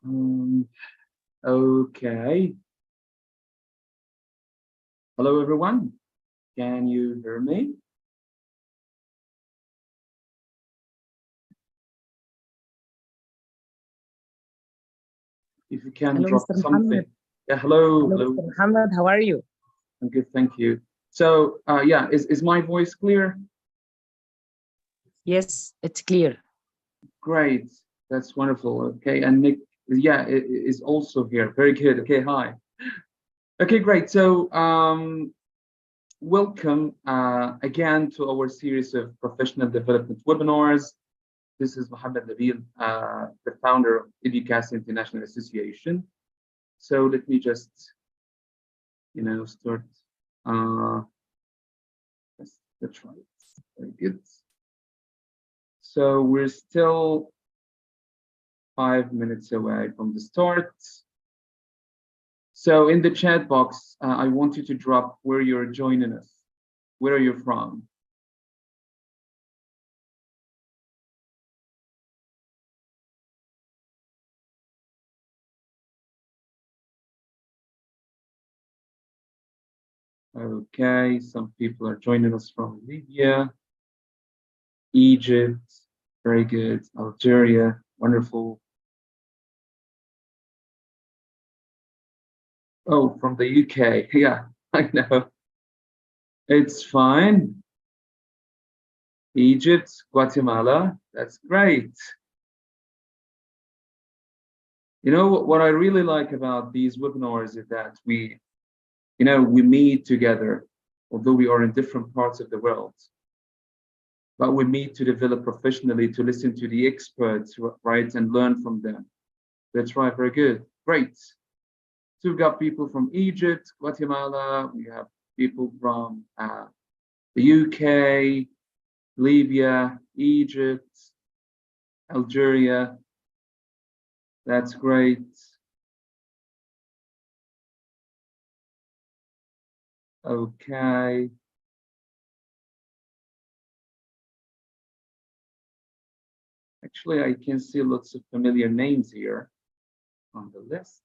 Um, okay. Hello, everyone. Can you hear me? If you can Hello, drop Mr. something. Muhammad. Yeah, hello, Hello, hello. Mr. Muhammad. How are you? I'm good, thank you. So, yeah, is my voice clear? Yes, it's clear. Great. That's wonderful. Okay, and Nick, yeah, is also here. Very good. Okay, hi. Okay, great. So, welcome again to our series of professional development webinars. This is Mohammed Nabil, the founder of EduCast International Association. So let me just, start. Uh, that's right. Very good. So we're still 5 minutes away from the start. So in the chat box, I want you to drop where you're joining us. Where are you from? Okay, some people are joining us from Libya, Egypt, very good, Algeria, wonderful. Oh, from the UK, yeah, I know. It's fine. Egypt, Guatemala, that's great. You know, what I really like about these webinars is that we meet together, although we are in different parts of the world, but we meet to develop professionally, to listen to the experts, right, and learn from them. That's right, very good, great. So we've got people from Egypt, Guatemala, we have people from the UK, Libya, Egypt, Algeria. That's great. Okay. Actually, I can see lots of familiar names here on the list.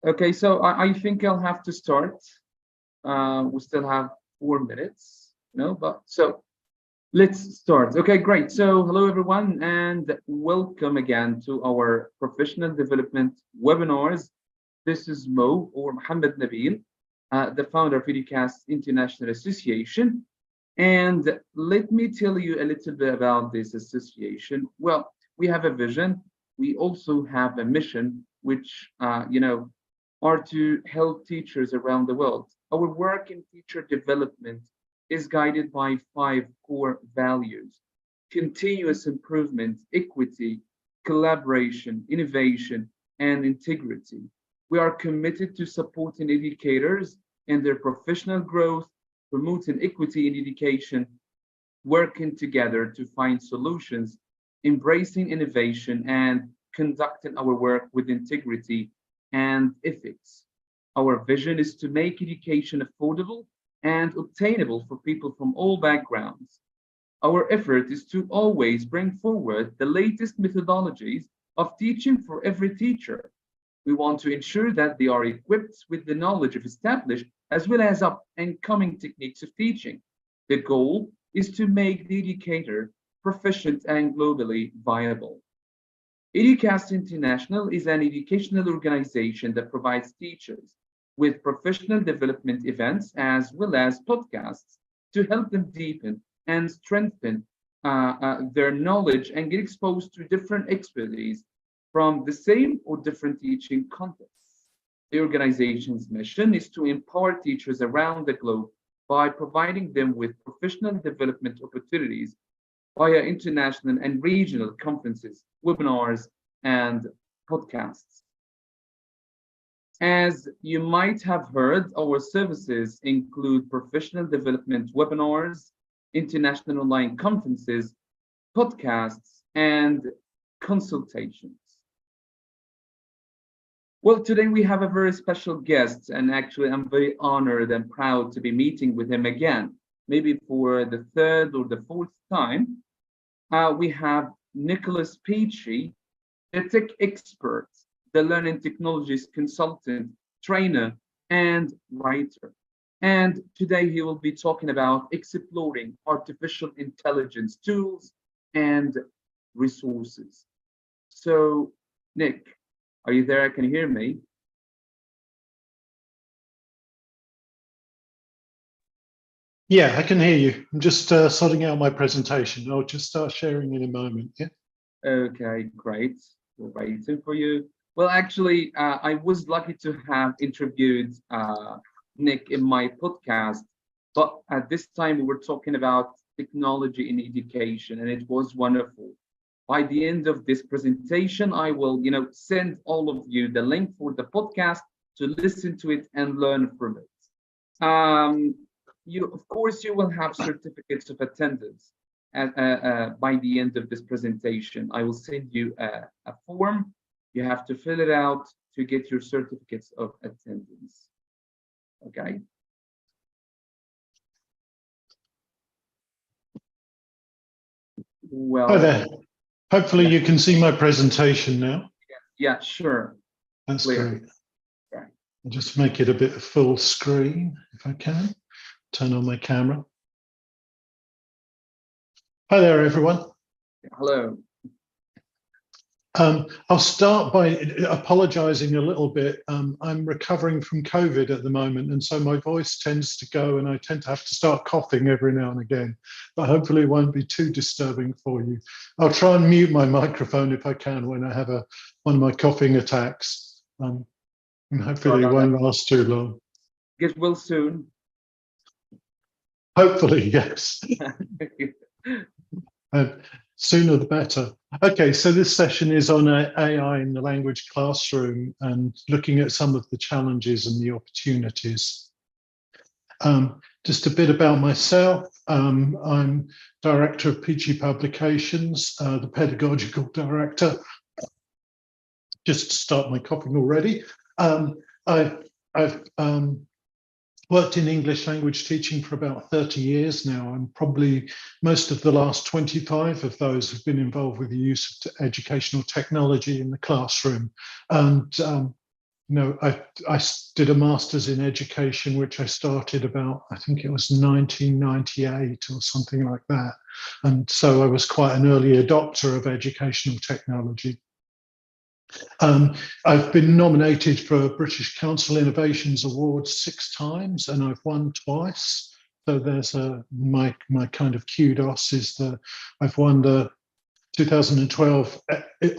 Okay, so I think I'll have to start. We still have 4 minutes, but so let's start. Okay, great. So hello, everyone, and welcome again to our professional development webinars. This is Mo or Mohammed Nabil, the founder of EduCast International Association. And let me tell you a little bit about this association. Well, we have a vision. We also have a mission, which, are to help teachers around the world. Our work in teacher development is guided by 5 core values: continuous improvement, equity, collaboration, innovation, and integrity. We are committed to supporting educators in their professional growth, promoting equity in education, working together to find solutions, embracing innovation, and conducting our work with integrity and ethics. Our vision is to make education affordable and obtainable for people from all backgrounds. Our effort is to always bring forward the latest methodologies of teaching for every teacher. We want to ensure that they are equipped with the knowledge of established as well as up and coming techniques of teaching. The goal is to make the educator proficient and globally viable. EduCast International is an educational organization that provides teachers with professional development events as well as podcasts to help them deepen and strengthen their knowledge and get exposed to different expertise from the same or different teaching contexts. The organization's mission is to empower teachers around the globe by providing them with professional development opportunities via international and regional conferences, webinars, and podcasts. As you might have heard, our services include professional development webinars, international online conferences, podcasts, and consultations. Well, today we have a very special guest, and actually I'm very honored and proud to be meeting with him again. maybe for the third or the fourth time, we have Nicholas Peachey, a tech expert, the learning technologies consultant, trainer, and writer. And today he will be talking about exploring artificial intelligence tools and resources. So, Nick, are you there? Can you hear me? Yeah, I can hear you. I'm just sorting out my presentation. I'll just start sharing in a moment. Yeah. Okay, great. We're waiting for you. Well, actually, I was lucky to have interviewed Nick in my podcast, but at this time we were talking about technology in education, and it was wonderful. By the end of this presentation, I will, send all of you the link for the podcast to listen to it and learn from it. Of course, you will have certificates of attendance by the end of this presentation. I will send you a form. You have to fill it out to get your certificates of attendance. Okay. Well, hi there. Hopefully you can see my presentation now. Yeah, sure. That's Clear. great. Right. I'll just make it a bit of full screen if I can. Turn on my camera. Hi there, everyone. Hello. I'll start by apologizing a little bit. I'm recovering from COVID at the moment, and so my voice tends to go, and I tend to have to start coughing every now and again, but hopefully it won't be too disturbing for you. I'll try and mute my microphone if I can when I have one of my coughing attacks, and hopefully it won't last too long. Get well soon. Hopefully, yes. Sooner the better. Okay, so this session is on AI in the language classroom and looking at some of the challenges and the opportunities. Just a bit about myself. I'm director of Peachey Publications, the pedagogical director. Just to start my coughing already. I've worked in English language teaching for about 30 years now, and probably most of the last 25 of those have been involved with the use of educational technology in the classroom. And I did a master's in education, which I started about, I think it was 1998 or something like that. And so I was quite an early adopter of educational technology. I've been nominated for British Council Innovations Awards 6 times, and I've won twice. So there's my kind of kudos is that I've won the 2012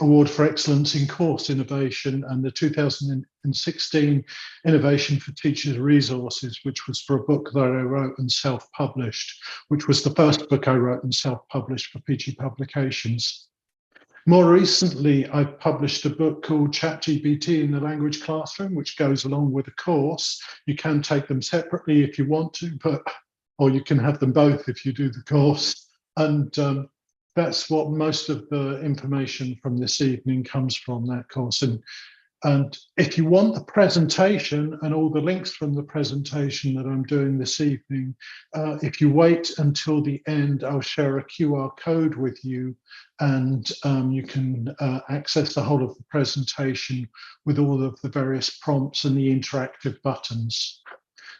Award for Excellence in Course Innovation and the 2016 Innovation for Teachers Resources, which was for a book that I wrote and self-published, which was the first book I wrote and self-published for Peachey Publications. More recently, I've published a book called ChatGPT in the Language Classroom, which goes along with a course. You can take them separately if you want to, or you can have them both if you do the course. And that's what most of the information from this evening comes from, that course. And if you want the presentation and all the links from the presentation that I'm doing this evening, if you wait until the end, I'll share a QR code with you, and you can access the whole of the presentation with all of the various prompts and the interactive buttons.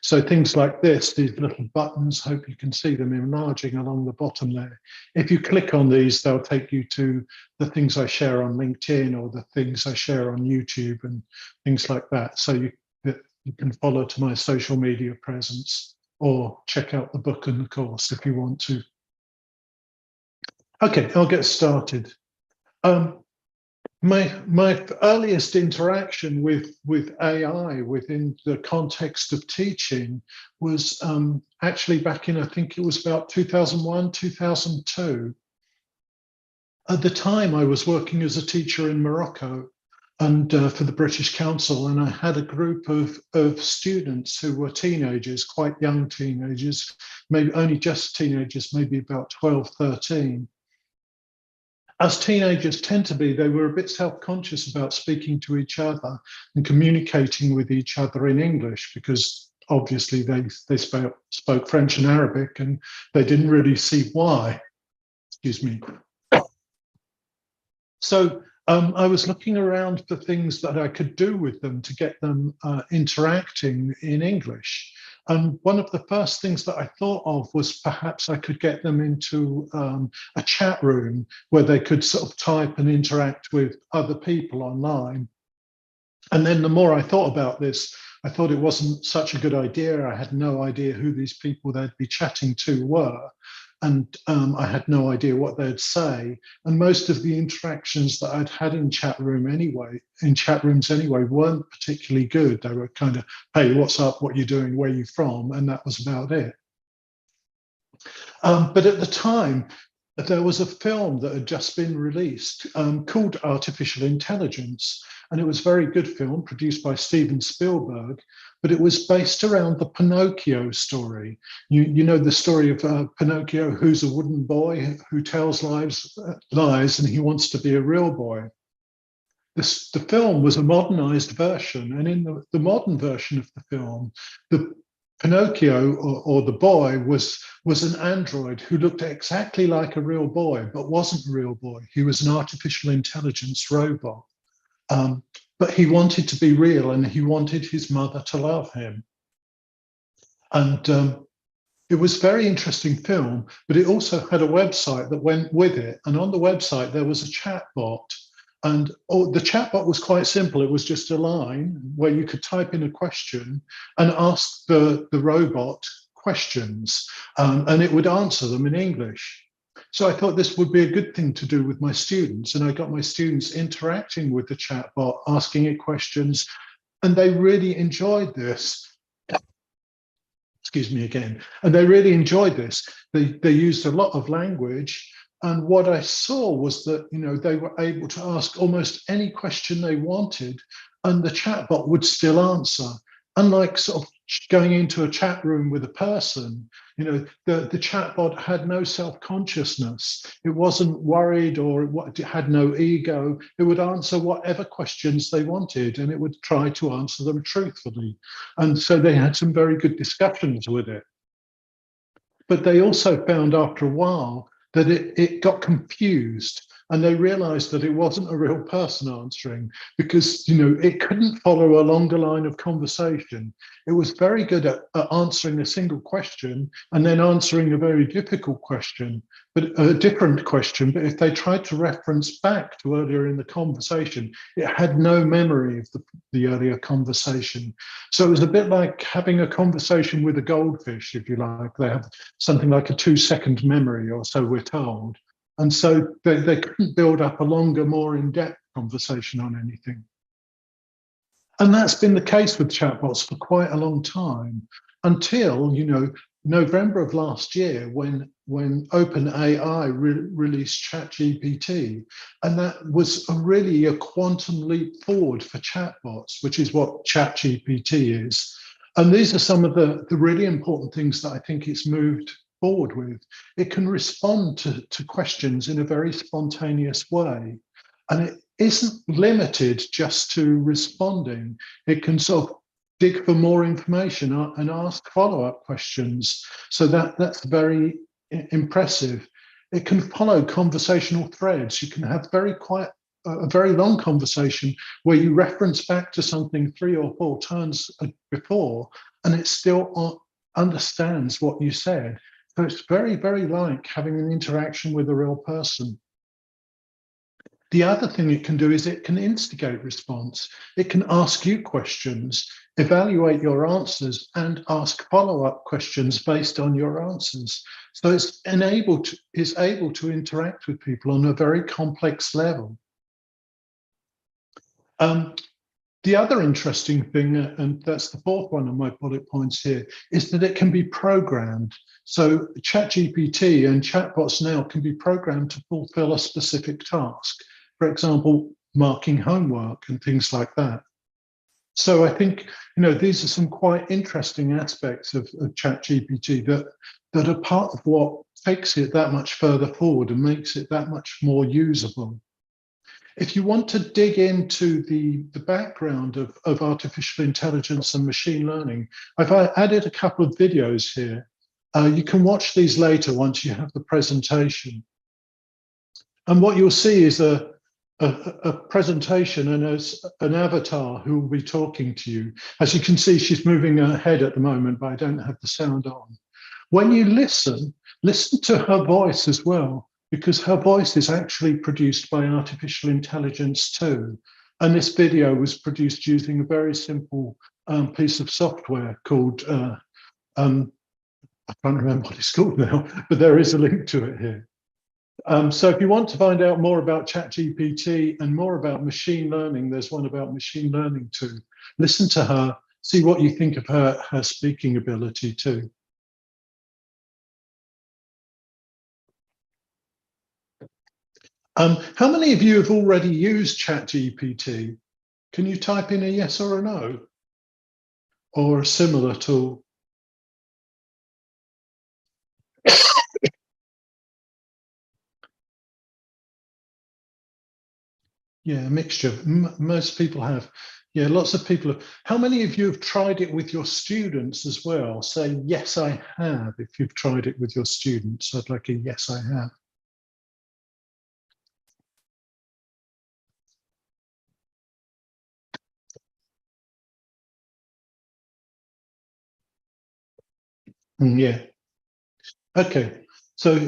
So things like this, these little buttons, hope you can see them enlarging along the bottom there. If you click on these, they'll take you to the things I share on LinkedIn or the things I share on YouTube and things like that. So you can follow to my social media presence or check out the book and the course if you want to. Okay, I'll get started. My earliest interaction with AI within the context of teaching was actually back in, I think it was about 2001, 2002. At the time, I was working as a teacher in Morocco and for the British Council, and I had a group of students who were teenagers, quite young teenagers, maybe only just teenagers, maybe about 12, 13. As teenagers tend to be, they were a bit self-conscious about speaking to each other and communicating with each other in English, because obviously they spoke French and Arabic, and they didn't really see why. Excuse me. So I was looking around for things that I could do with them to get them interacting in English. And one of the first things that I thought of was perhaps I could get them into a chat room where they could sort of type and interact with other people online. And then the more I thought about this, I thought it wasn't such a good idea. I had no idea who these people they'd be chatting to were. And I had no idea what they'd say. And most of the interactions that I'd had in chat rooms anyway, weren't particularly good. They were kind of, hey, what's up? What are you doing? Where are you from? And that was about it. But at the time, there was a film that had just been released called Artificial Intelligence. And it was a very good film produced by Steven Spielberg, but it was based around the Pinocchio story. You know the story of Pinocchio, who's a wooden boy who tells lies and he wants to be a real boy. The film was a modernized version, and in the modern version of the film, the Pinocchio, or the boy, was an android who looked exactly like a real boy, but wasn't a real boy. He was an artificial intelligence robot. But he wanted to be real, and he wanted his mother to love him. And it was a very interesting film, but it also had a website that went with it. And on the website, there was a chat bot. And the chatbot was quite simple. It was just a line where you could type in a question and ask the robot questions, and it would answer them in English. So I thought this would be a good thing to do with my students. And I got my students interacting with the chatbot, asking it questions, and they really enjoyed this. Excuse me again. And they really enjoyed this. They used a lot of language. And what I saw was that, they were able to ask almost any question they wanted, and the chatbot would still answer. Unlike sort of going into a chat room with a person, the chatbot had no self-consciousness. It wasn't worried, or it had no ego. It would answer whatever questions they wanted, and it would try to answer them truthfully. And so they had some very good discussions with it. But they also found after a while that it got confused, and they realized that it wasn't a real person answering, because it couldn't follow a longer line of conversation. It was very good at answering a single question and then answering a very difficult question, but a different question. But if they tried to reference back to earlier in the conversation, it had no memory of the earlier conversation. So it was a bit like having a conversation with a goldfish, if you like. They have something like a 2-second memory, or so we're told. And so they couldn't build up a longer, more in-depth conversation on anything. And that's been the case with chatbots for quite a long time, until, November of last year, when OpenAI released ChatGPT. And that was really a quantum leap forward for chatbots, which is what ChatGPT is. And these are some of the really important things that I think it's moved forward with. It can respond to questions in a very spontaneous way. And it isn't limited just to responding. It can sort of dig for more information and ask follow-up questions. So that's very impressive. It can follow conversational threads. You can have a very long conversation where you reference back to something 3 or 4 turns before, and it still understands what you said. So it's very, very like having an interaction with a real person. The other thing it can do is it can instigate response. It can ask you questions, evaluate your answers, and ask follow-up questions based on your answers. So it's able to interact with people on a very complex level. The other interesting thing, and that's the 4th one of my bullet points here, is that it can be programmed. So ChatGPT and chatbots now can be programmed to fulfill a specific task. For example, marking homework and things like that. So I think, these are some quite interesting aspects of ChatGPT that are part of what takes it that much further forward and makes it that much more usable. If you want to dig into the background of artificial intelligence and machine learning, I've added a couple of videos here. You can watch these later once you have the presentation. And what you'll see is a presentation and an avatar who will be talking to you. As you can see, she's moving her head at the moment, but I don't have the sound on. When you listen to her voice as well, because her voice is actually produced by artificial intelligence too. And this video was produced using a very simple piece of software called, I can't remember what it's called now, but there is a link to it here. So if you want to find out more about ChatGPT and more about machine learning, there's one about machine learning too. Listen to her, see what you think of her speaking ability too. How many of you have already used ChatGPT? Can you type in a yes or a no? Or a similar tool? Yeah, a mixture. Most people have. Yeah, lots of people have. How many of you have tried it with your students as well? Say, yes, I have, if you've tried it with your students. I'd like a yes, I have. Yeah. Okay. So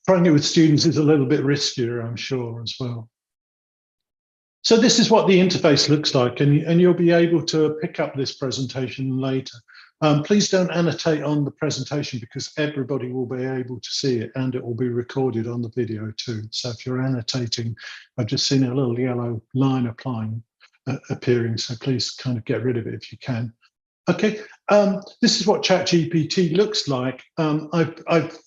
trying it with students is a little bit riskier, I'm sure, as well. So this is what the interface looks like, and you'll be able to pick up this presentation later. Please don't annotate on the presentation because everybody will be able to see it and it will be recorded on the video too. So if you're annotating, I've just seen a little yellow line appearing, so please kind of get rid of it if you can. Okay, this is what ChatGPT looks like. I've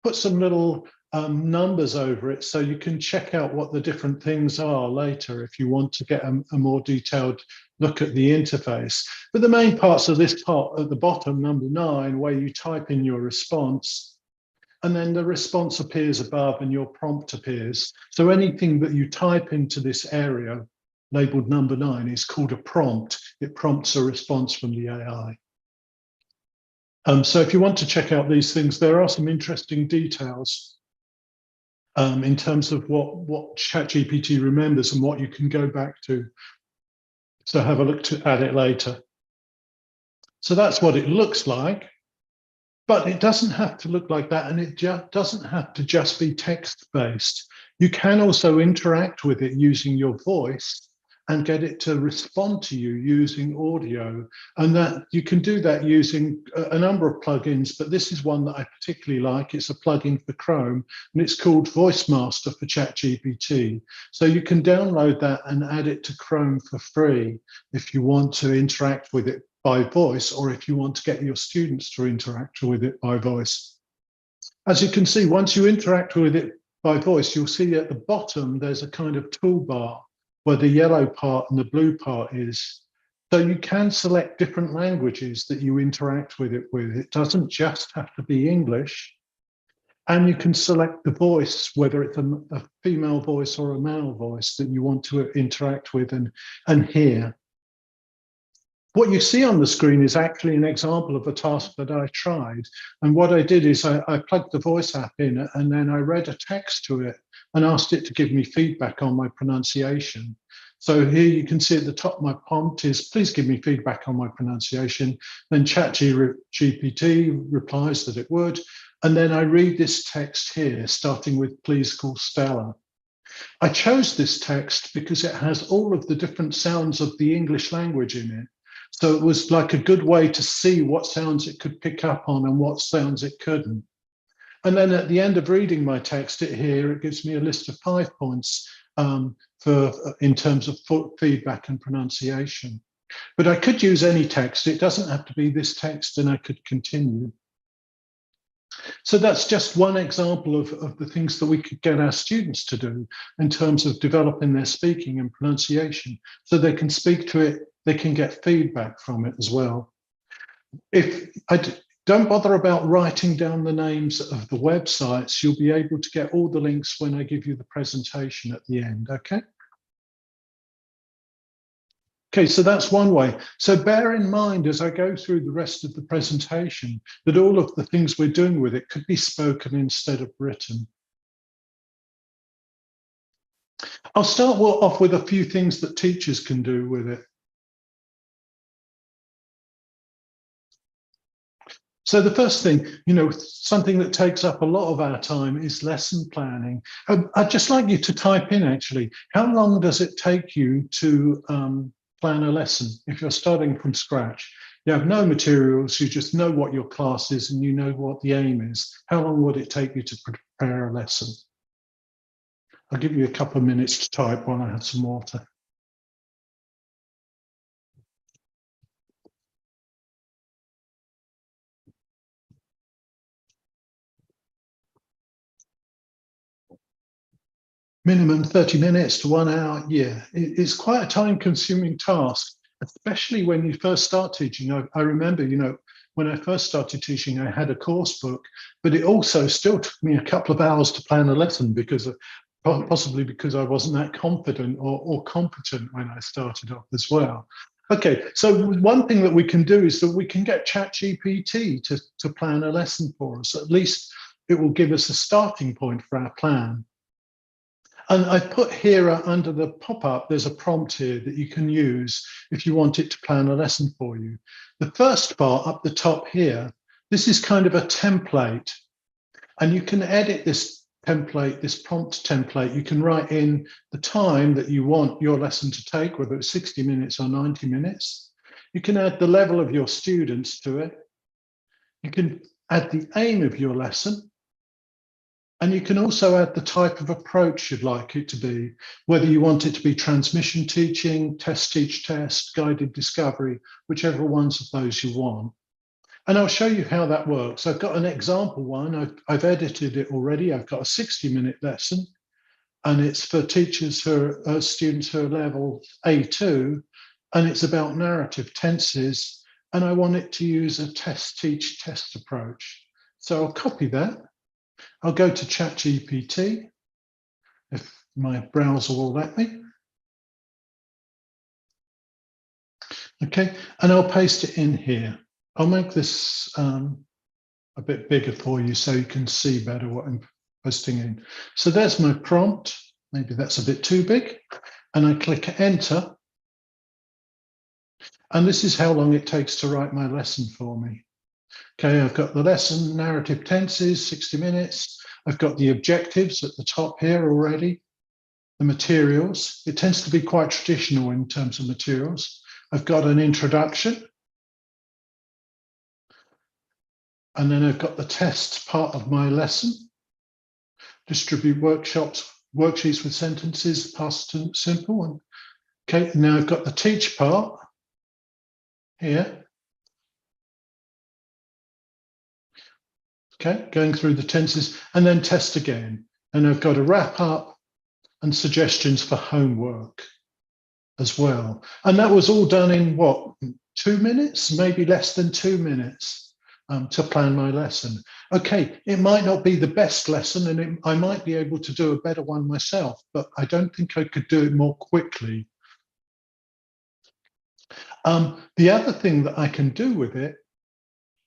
put some little numbers over it so you can check out what the different things are later if you want to get a more detailed look at the interface. But the main parts of this part at the bottom, number 9, where you type in your response, and then the response appears above and your prompt appears. So anything that you type into this area labeled number 9 is called a prompt. It prompts a response from the AI. So if you want to check out these things, there are some interesting details in terms of what ChatGPT remembers and what you can go back to. So have a look at it later. So that's what it looks like, but it doesn't have to look like that, and it doesn't have to just be text-based. You can also interact with it using your voice and get it to respond to you using audio. And that you can do that using a number of plugins, but this is one that I particularly like. It's a plugin for Chrome, and it's called Voice Master for ChatGPT. So you can download that and add it to Chrome for free if you want to interact with it by voice, or if you want to get your students to interact with it by voice. As you can see, once you interact with it by voice, you'll see at the bottom, there's a kind of toolbar where the yellow part and the blue part is. So you can select different languages that you interact with it with. It doesn't just have to be English. And you can select the voice, whether it's a female voice or a male voice that you want to interact with and hear. What you see on the screen is actually an example of a task that I tried. And what I did is I plugged the voice app in and then I read a text to it and asked it to give me feedback on my pronunciation. So here you can see at the top, my prompt is, please give me feedback on my pronunciation. Then ChatGPT replies that it would. And then I read this text here, starting with, please call Stella. I chose this text because it has all of the different sounds of the English language in it. So it was like a good way to see what sounds it could pick up on and what sounds it couldn't. And then at the end of reading my text here, it gives me a list of 5 points in terms of feedback and pronunciation. But I could use any text. It doesn't have to be this text, and I could continue. So that's just one example of the things that we could get our students to do in terms of developing their speaking and pronunciation, so they can speak to it, they can get feedback from it as well. If don't bother about writing down the names of the websites, you'll be able to get all the links when I give you the presentation at the end, okay? Okay, so that's one way. So bear in mind as I go through the rest of the presentation that all of the things we're doing with it could be spoken instead of written. I'll start off with a few things that teachers can do with it. So the first thing, something that takes up a lot of our time is lesson planning. I'd just like you to type in actually, how long does it take you to plan a lesson if you're starting from scratch? You have no materials, you just know what your class is and you know what the aim is. How long would it take you to prepare a lesson? I'll give you a couple of minutes to type while I have some water. Minimum 30 minutes to 1 hour. Yeah, it's quite a time-consuming task, especially when you first start teaching. I remember, when I first started teaching, I had a course book, but it also still took me a couple of hours to plan a lesson possibly because I wasn't that confident or competent when I started off as well. Okay, so one thing that we can do is that we can get ChatGPT to plan a lesson for us. At least it will give us a starting point for our plan. And I put here under the pop-up, there's a prompt here that you can use if you want it to plan a lesson for you. The first part up the top here, this is kind of a template. And you can edit this template, this prompt template. You can write in the time that you want your lesson to take, whether it's 60 minutes or 90 minutes. You can add the level of your students to it. You can add the aim of your lesson. And you can also add the type of approach you'd like it to be, whether you want it to be transmission teaching, test, teach, test, guided discovery, whichever ones of those you want. And I'll show you how that works. I've got an example one. I've edited it already. I've got a 60-minute lesson, and it's for teachers who are students who are level A2, and it's about narrative tenses, and I want it to use a test, teach, test approach. So I'll copy that. I'll go to ChatGPT, if my browser will let me. Okay, and I'll paste it in here. I'll make this a bit bigger for you so you can see better what I'm posting in. So there's my prompt. Maybe that's a bit too big. And I click enter. And this is how long it takes to write my lesson for me. Okay, I've got the lesson, narrative tenses, 60 minutes. I've got the objectives at the top here already. The materials, it tends to be quite traditional in terms of materials. I've got an introduction. And then I've got the test part of my lesson. Distribute worksheets with sentences, past simple. Okay, now I've got the teach part here. Okay, going through the tenses and then test again. And I've got a wrap up and suggestions for homework as well. And that was all done in what, 2 minutes, maybe less than 2 minutes to plan my lesson. Okay, it might not be the best lesson and I might be able to do a better one myself, but I don't think I could do it more quickly. The other thing that I can do with it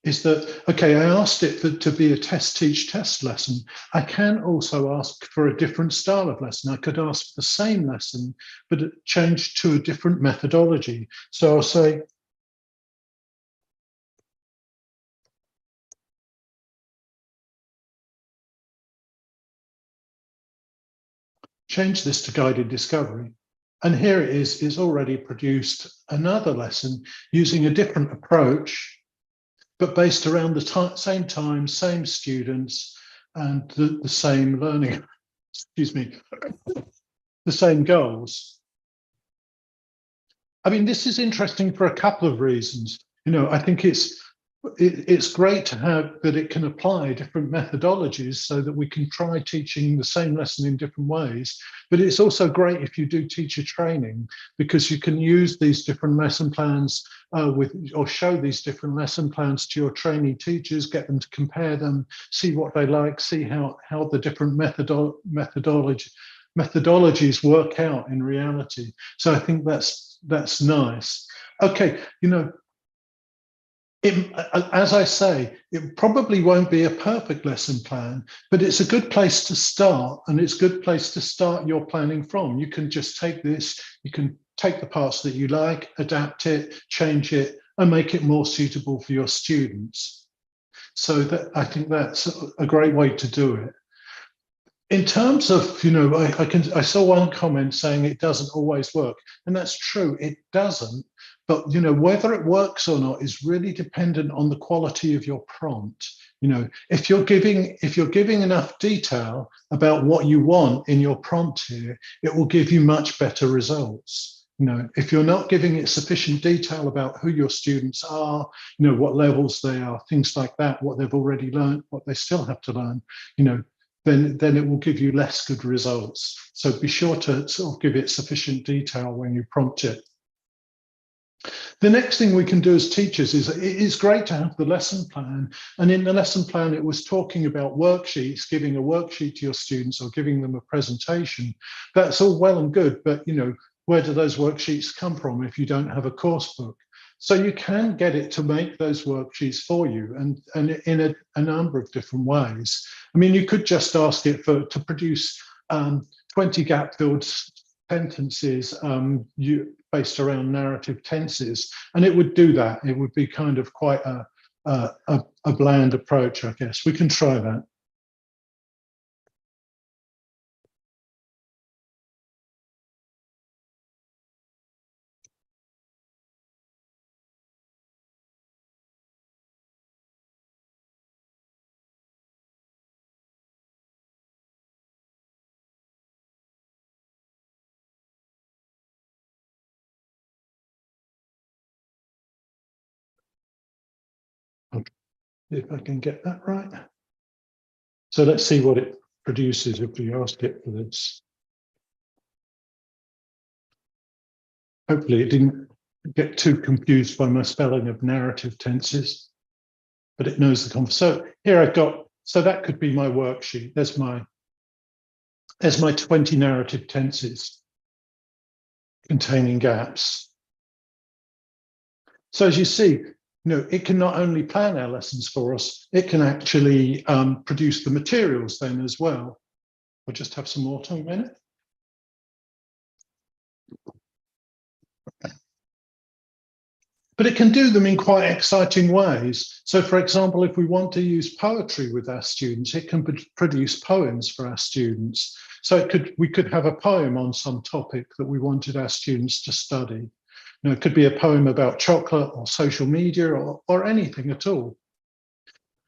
is that, okay, I asked it to be a test, teach, test lesson. I can also ask for a different style of lesson. I could ask for the same lesson, but change to a different methodology. So I'll say, change this to guided discovery. And here it is, it's already produced another lesson using a different approach, but based around the same time, same students, and the same learning, excuse me, the same goals. I mean, this is interesting for a couple of reasons. I think it's great to have that it can apply different methodologies so that we can try teaching the same lesson in different ways. But it's also great if you do teacher training, because you can use these different lesson plans or show these different lesson plans to your trainee teachers, get them to compare them, see what they like, see how the different methodologies work out in reality. So I think that's nice. Okay, you know, as I say, it probably won't be a perfect lesson plan, but it's a good place to start, and it's a good place to start your planning from. You can just take this, you can take the parts that you like, adapt it, change it, and make it more suitable for your students. So that, I think that's a great way to do it. In terms of, you know, I saw one comment saying it doesn't always work, and that's true, it doesn't. But, you know, whether it works or not is really dependent on the quality of your prompt. You know, if you're giving enough detail about what you want in your prompt here, it will give you much better results. You know, if you're not giving it sufficient detail about who your students are, you know, what levels they are, things like that, what they've already learned, what they still have to learn, you know, then it will give you less good results. So be sure to sort of give it sufficient detail when you prompt it. The next thing we can do as teachers is, it is great to have the lesson plan. And in the lesson plan, it was talking about worksheets, giving a worksheet to your students or giving them a presentation. That's all well and good, but, you know, where do those worksheets come from if you don't have a course book? So you can get it to make those worksheets for you, and in a number of different ways. I mean, you could just ask it to produce 20 gap-filled sentences based around narrative tenses, and it would do that. It would be kind of quite a bland approach, I guess. We can try that. If I can get that right. So let's see what it produces if we ask it for this. Hopefully it didn't get too confused by my spelling of narrative tenses, but it knows the concept. So here I've got, so that could be my worksheet. There's my 20 narrative tenses containing gaps. So as you see, you know, it can not only plan our lessons for us, it can actually produce the materials then as well. We'll just have some more time a minute. But it can do them in quite exciting ways. So for example, if we want to use poetry with our students, it can produce poems for our students. So we could have a poem on some topic that we wanted our students to study. You know, it could be a poem about chocolate or social media or anything at all.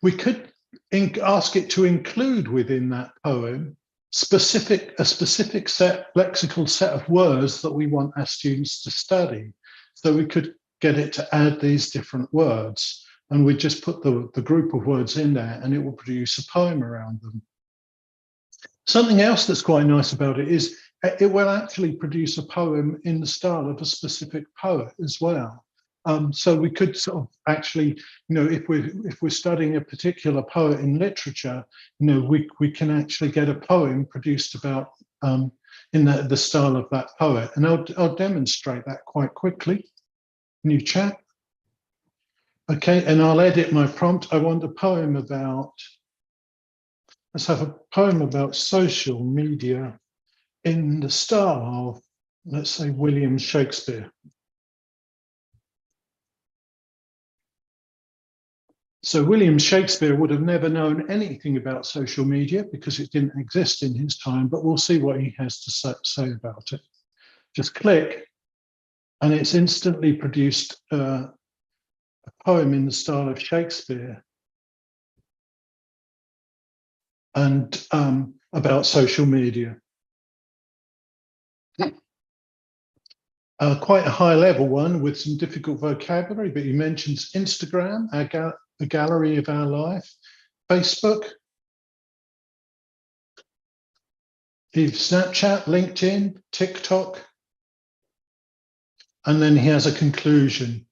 We could ask it to include within that poem a specific lexical set of words that we want our students to study. So we could get it to add these different words, and we just put the group of words in there and it will produce a poem around them. Something else that's quite nice about it is it will actually produce a poem in the style of a specific poet as well. So we could sort of actually, you know, if we're studying a particular poet in literature, you know, we can actually get a poem produced about in the style of that poet. And I'll demonstrate that quite quickly. New chat. Okay, and I'll edit my prompt. I want a poem about, let's have a poem about social media in the style of, let's say, William Shakespeare. So William Shakespeare would have never known anything about social media because it didn't exist in his time, but we'll see what he has to say about it. Just click, and it's instantly produced a poem in the style of Shakespeare and about social media. Quite a high level one with some difficult vocabulary, but he mentions Instagram, a gallery of our life, Facebook, Snapchat, LinkedIn, TikTok, and then he has a conclusion.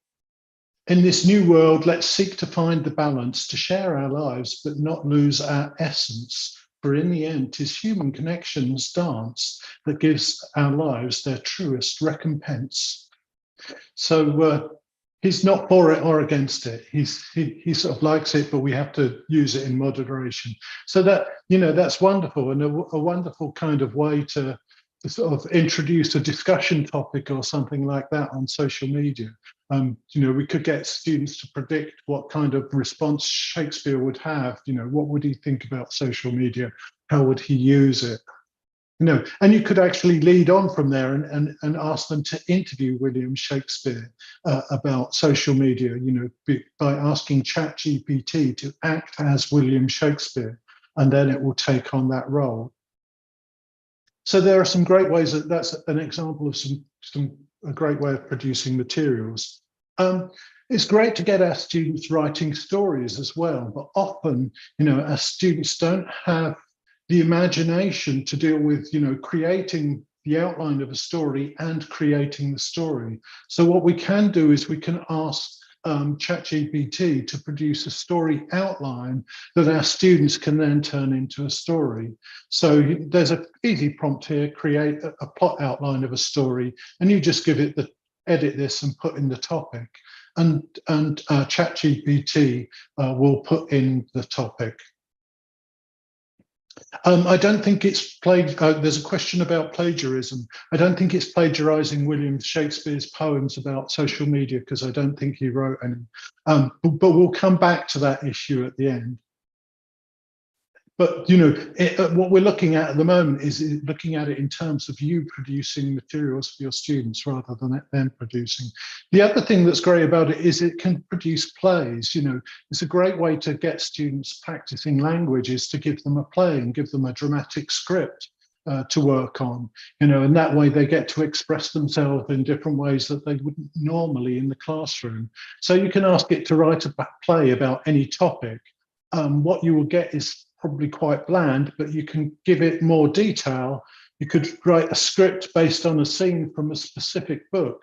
In this new world, let's seek to find the balance to share our lives, but not lose our essence. for in the end, 'tis human connections dance that gives our lives their truest recompense. So he's not for it or against it. He sort of likes it, but we have to use it in moderation. So that, you know, that's wonderful, and a wonderful kind of way to sort of introduce a discussion topic or something like that on social media. You know, we could get students to predict what kind of response Shakespeare would have. You know, what would he think about social media? How would he use it? You know, and you could actually lead on from there and ask them to interview William Shakespeare about social media, you know, by asking ChatGPT to act as William Shakespeare, and then it will take on that role. So there are some great ways that's an example of a great way of producing materials. It's great to get our students writing stories as well, but often, you know, our students don't have the imagination to deal with, you know, creating the outline of a story and creating the story. So what we can do is we can ask ChatGPT to produce a story outline that our students can then turn into a story. So there's an easy prompt here: create a plot outline of a story, and you just give it the edit this and put in the topic, and ChatGPT will put in the topic. I don't think it's there's a question about plagiarism. I don't think it's plagiarizing William Shakespeare's poems about social media, because I don't think he wrote any. But we'll come back to that issue at the end. But, you know, what we're looking at the moment is looking at it in terms of you producing materials for your students rather than them producing. The other thing that's great about it is it can produce plays. You know, it's a great way to get students practicing languages, to give them a play and give them a dramatic script to work on, you know, and that way they get to express themselves in different ways that they wouldn't normally in the classroom. So you can ask it to write a play about any topic. What you will get is probably quite bland, but you can give it more detail. You could write a script based on a scene from a specific book.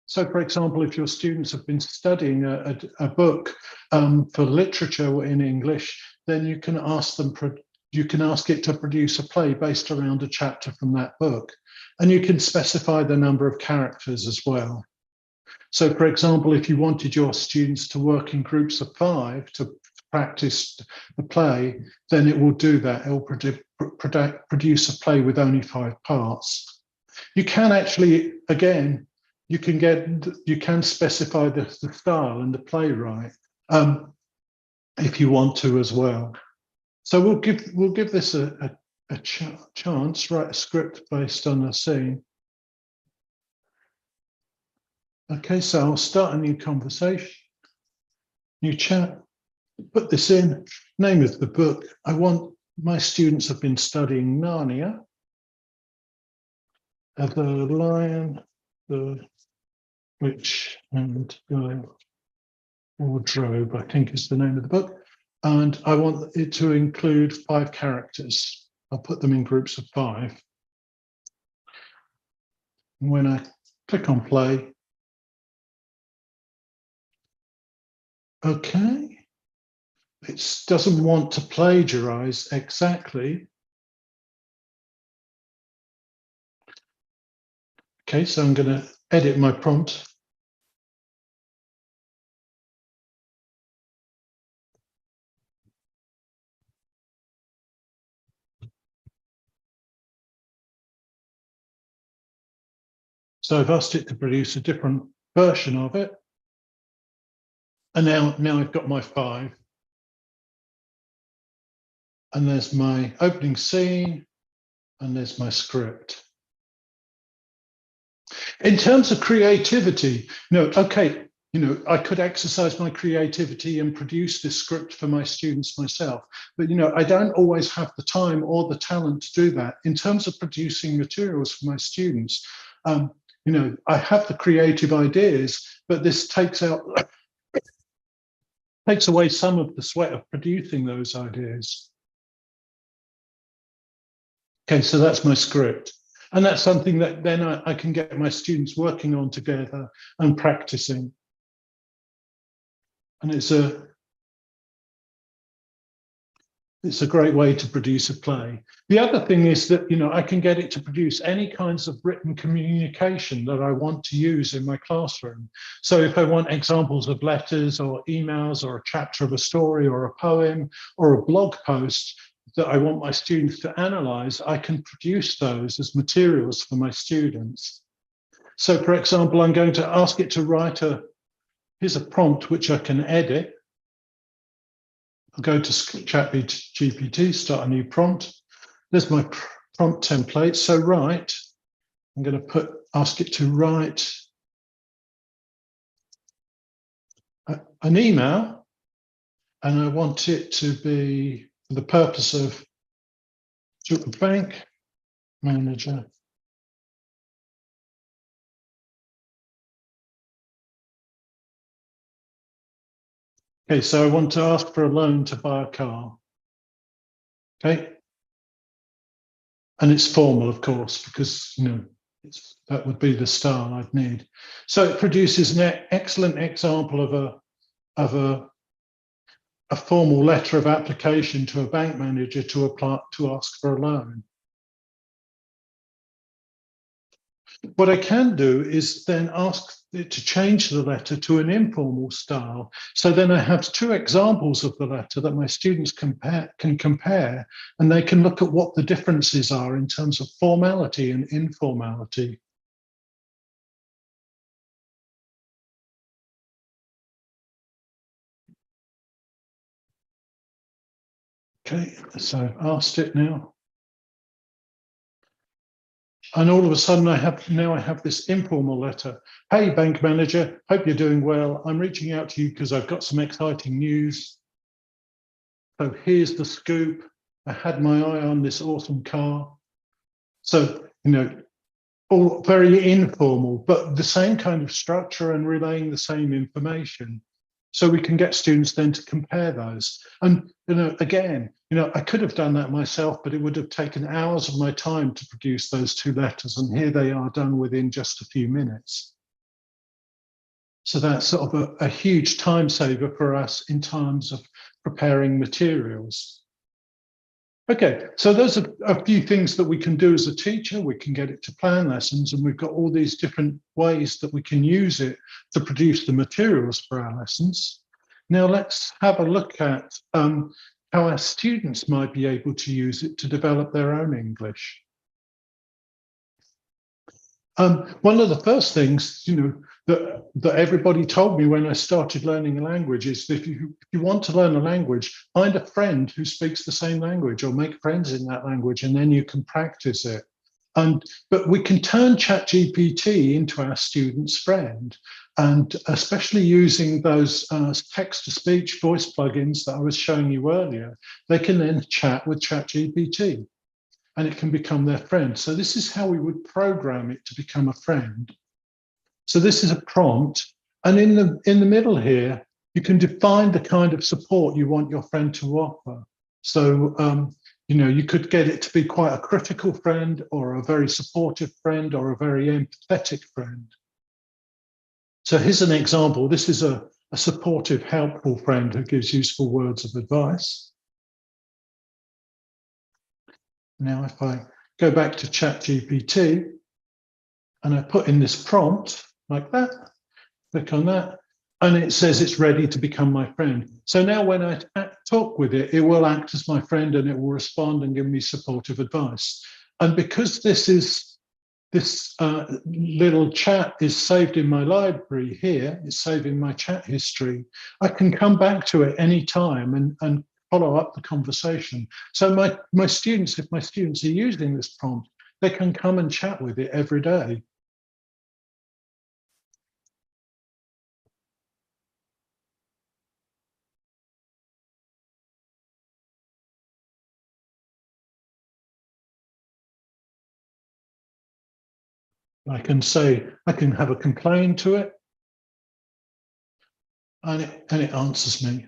So, for example, if your students have been studying a book for literature in English, then you can ask it to produce a play based around a chapter from that book, and you can specify the number of characters as well. So, for example, if you wanted your students to work in groups of 5 to practice the play, then it will do that. It will produce a play with only 5 parts. You can actually, again, you can specify the style and the playwright if you want to as well. So we'll give this a chance. Write a script based on a scene. Okay, so I'll start a new conversation, new chat. Put this in, name of the book. I want my students have been studying Narnia, The Lion, the Witch and the Wardrobe, I think is the name of the book. And I want it to include 5 characters. I'll put them in groups of 5. And when I click on play, okay. It doesn't want to plagiarize exactly. Okay, so I'm going to edit my prompt. So I've asked it to produce a different version of it. And now I've got my 5. And there's my opening scene, and there's my script. In terms of creativity, I could exercise my creativity and produce this script for my students myself, but I don't always have the time or the talent to do that. In terms of producing materials for my students, I have the creative ideas, but this takes away some of the sweat of producing those ideas. Okay, so that's my script. And that's something that then I can get my students working on together and practicing. And it's It's a great way to produce a play. The other thing is that, I can get it to produce any kinds of written communication that I want to use in my classroom. So if I want examples of letters or emails or a chapter of a story or a poem or a blog post that I want my students to analyze, I can produce those as materials for my students. So for example, I'm going to ask it to write here's a prompt which I can edit. I'll go to ChatGPT, start a new prompt. There's my prompt template. So I'm going to ask it to write an email, and I want it to be for the purpose of bank manager. Okay, so I want to ask for a loan to buy a car. Okay. And it's formal, of course, because, that would be the style I'd need. So it produces an excellent example of a formal letter of application to a bank manager to ask for a loan. What I can do is then ask it to change the letter to an informal style. So then I have two examples of the letter that my students can compare, and they can look at what the differences are in terms of formality and informality. Okay, so I've asked it now. And all of a sudden I have this informal letter. Hey, bank manager, hope you're doing well. I'm reaching out to you because I've got some exciting news. So here's the scoop. I had my eye on this awesome car. So, all very informal, but the same kind of structure and relaying the same information. So we can get students then to compare those. And, again, I could have done that myself, but it would have taken hours of my time to produce those two letters. And here they are done within just a few minutes. So that's sort of a huge time saver for us in terms of preparing materials. Okay, so those are a few things that we can do as a teacher. We can get it to plan lessons, and we've got all these different ways that we can use it to produce the materials for our lessons. Now let's have a look at how our students might be able to use it to develop their own English. One of the first things, that everybody told me when I started learning a language is that if you want to learn a language, find a friend who speaks the same language or make friends in that language, and then you can practice it. But we can turn ChatGPT into our student's friend, and especially using those text-to-speech voice plugins that I was showing you earlier, they can then chat with ChatGPT. And it can become their friend. So this is how we would program it to become a friend. So this is a prompt. And in the middle here, you can define the kind of support you want your friend to offer. So, you could get it to be quite a critical friend, or a very supportive friend, or a very empathetic friend. So here's an example. This is a supportive, helpful friend who gives useful words of advice. Now, if I go back to ChatGPT and I put in this prompt like that, click on that, and it says it's ready to become my friend. So now when I talk with it, it will act as my friend, and it will respond and give me supportive advice. And because this little chat is saved in my library here, it's saved in my chat history, I can come back to it anytime and follow up the conversation. So my students, if my students are using this prompt, they can come and chat with it every day. I can have a complaint to it, and it answers me.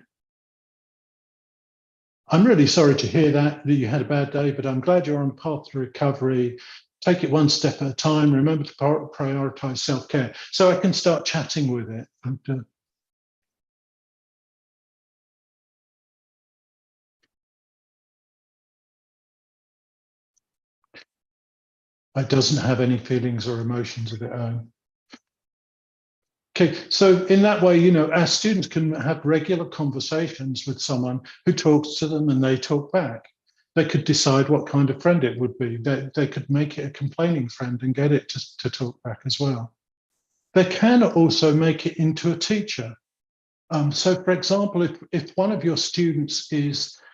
I'm really sorry to hear that you had a bad day, but I'm glad you're on the path to recovery. Take it one step at a time. Remember to prioritize self-care. So I can start chatting with it. And, It doesn't have any feelings or emotions of its own. Okay, so in that way, you know, our students can have regular conversations with someone who talks to them and they talk back. They could decide what kind of friend it would be. They could make it a complaining friend and get it to talk back as well. They can also make it into a teacher. So, for example, if one of your students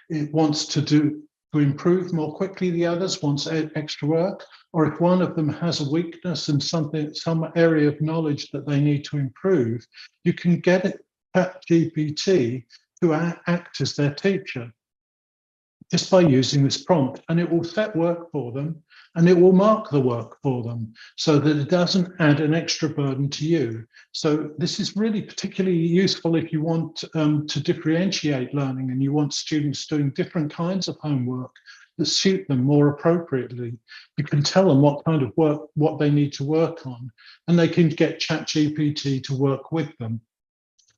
wants to improve more quickly, the others wants extra work, or if one of them has a weakness in some area of knowledge that they need to improve, you can get it ChatGPT to act as their teacher just by using this prompt, and it will set work for them and it will mark the work for them so that it doesn't add an extra burden to you. So this is really particularly useful if you want to differentiate learning and you want students doing different kinds of homework that suit them more appropriately. You can tell them what kind of work, what they need to work on, and they can get ChatGPT to work with them.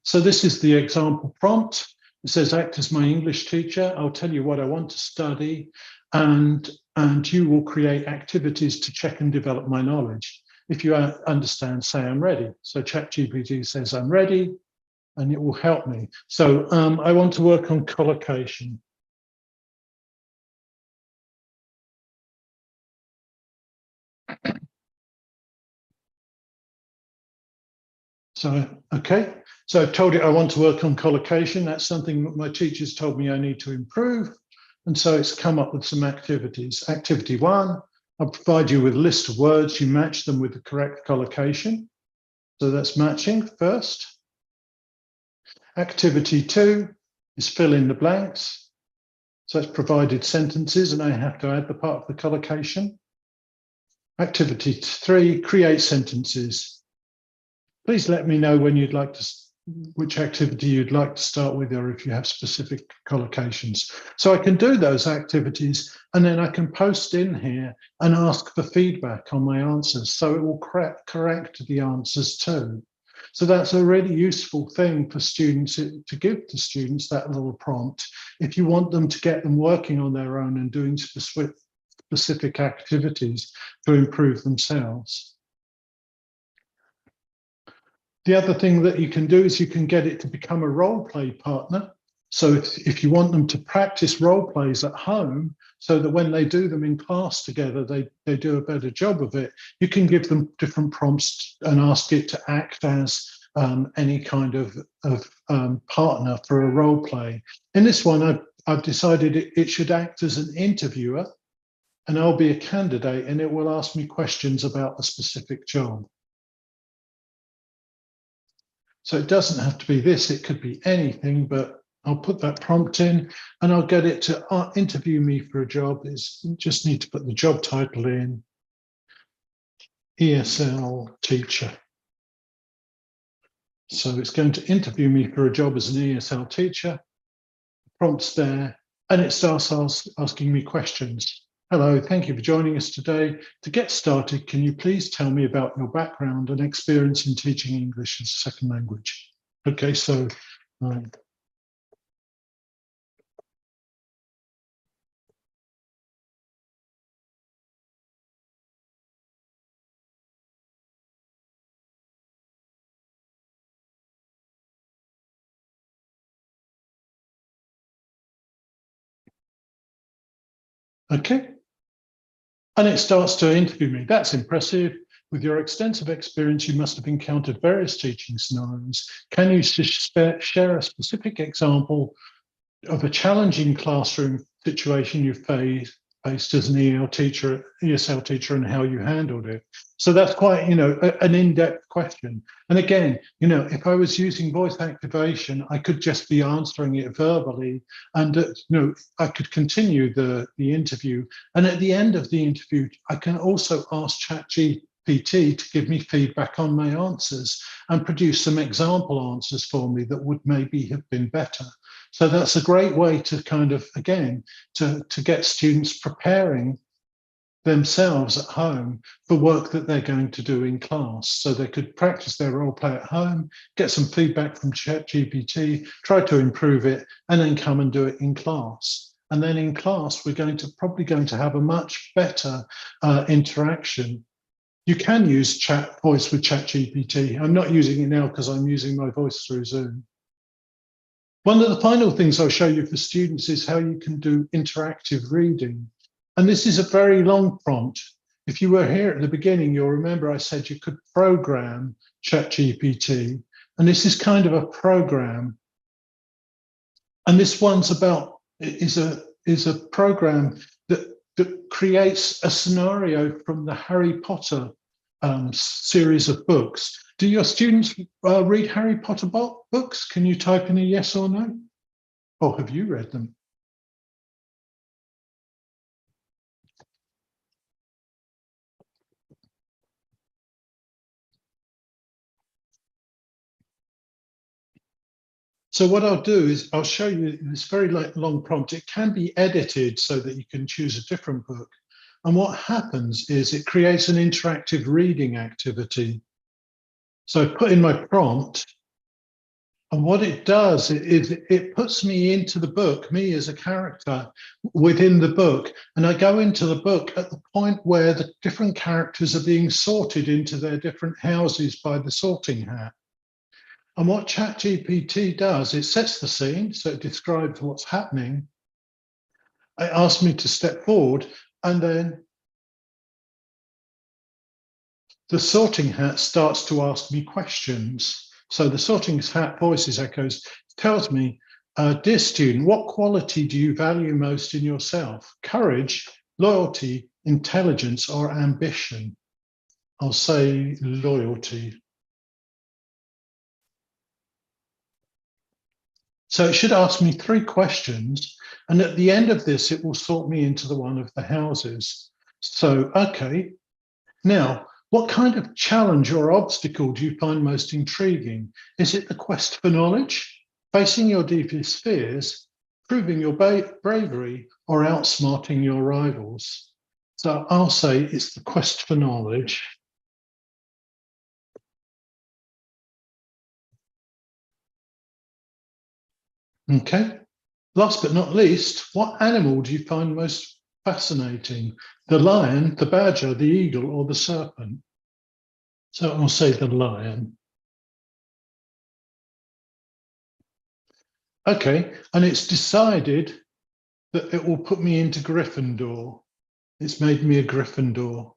So this is the example prompt. It says, act as my English teacher. I'll tell you what I want to study, and you will create activities to check and develop my knowledge. If you understand, say I'm ready. So ChatGPT says I'm ready, and it will help me. So I want to work on collocation. So, okay. So I've told it I want to work on collocation. That's something that my teachers told me I need to improve. And so it's come up with some activities. Activity 1, I'll provide you with a list of words. You match them with the correct collocation. So that's matching first. Activity 2 is fill in the blanks. So it's provided sentences and I have to add the part of the collocation. Activity 3, create sentences. Please let me know when you'd like to, which activity you'd like to start with, or if you have specific collocations. So I can do those activities and then I can post in here and ask for feedback on my answers. So it will correct the answers too. So that's a really useful thing for students to give to students, that little prompt, if you want them to get them working on their own and doing specific activities to improve themselves. The other thing that you can do is you can get it to become a role play partner. So if you want them to practice role plays at home so that when they do them in class together, they do a better job of it, you can give them different prompts and ask it to act as any kind of partner for a role play. In this one, I've decided it should act as an interviewer and I'll be a candidate and it will ask me questions about a specific job. So it doesn't have to be this, it could be anything, but I'll put that prompt in and I'll get it to interview me for a job. Just need to put the job title in, ESL teacher. So it's going to interview me for a job as an ESL teacher. Prompt's there and it starts asking me questions. Hello, thank you for joining us today. To get started, can you please tell me about your background and experience in teaching English as a second language? Okay, so okay. And it starts to interview me. That's impressive. With your extensive experience, you must have encountered various teaching scenarios. Can you share a specific example of a challenging classroom situation you faced as an ESL teacher and how you handled it? So that's quite, an in-depth question. And again, if I was using voice activation, I could just be answering it verbally and, I could continue the interview. And at the end of the interview, I can also ask ChatGPT to give me feedback on my answers and produce some example answers for me that would maybe have been better. So that's a great way to kind of, again, to get students preparing themselves at home for work that they're going to do in class. So they could practice their role play at home, get some feedback from ChatGPT, try to improve it, and then come and do it in class. And then in class, we're probably going to have a much better interaction. You can use voice with ChatGPT. I'm not using it now because I'm using my voice through Zoom. One of the final things I'll show you for students is how you can do interactive reading. And this is a very long prompt. If you were here at the beginning, you'll remember I said you could program ChatGPT. And this is kind of a program. And this one's is a program that creates a scenario from the Harry Potter series of books. Do your students read Harry Potter books? Can you type in a yes or no? Or have you read them? So what I'll do is I'll show you this very long prompt. It can be edited so that you can choose a different book. And what happens is it creates an interactive reading activity. So I put in my prompt, and what it does is it puts me into the book, me as a character within the book. And I go into the book at the point where the different characters are being sorted into their different houses by the sorting hat. And what ChatGPT does, it sets the scene, so it describes what's happening. It asks me to step forward, and then the sorting hat starts to ask me questions. So the sorting hat voices echoes, tells me, dear student, what quality do you value most in yourself? Courage, loyalty, intelligence, or ambition? I'll say loyalty. So it should ask me 3 questions. And at the end of this, it will sort me into the one of the houses. So, okay. Now, what kind of challenge or obstacle do you find most intriguing? Is it the quest for knowledge, facing your deepest fears, proving your bravery, or outsmarting your rivals? So I'll say it's the quest for knowledge. Okay. Last but not least, what animal do you find most fascinating? The lion, the badger, the eagle, or the serpent? So I'll say the lion. Okay, and it's decided that it will put me into Gryffindor. It's made me a Gryffindor.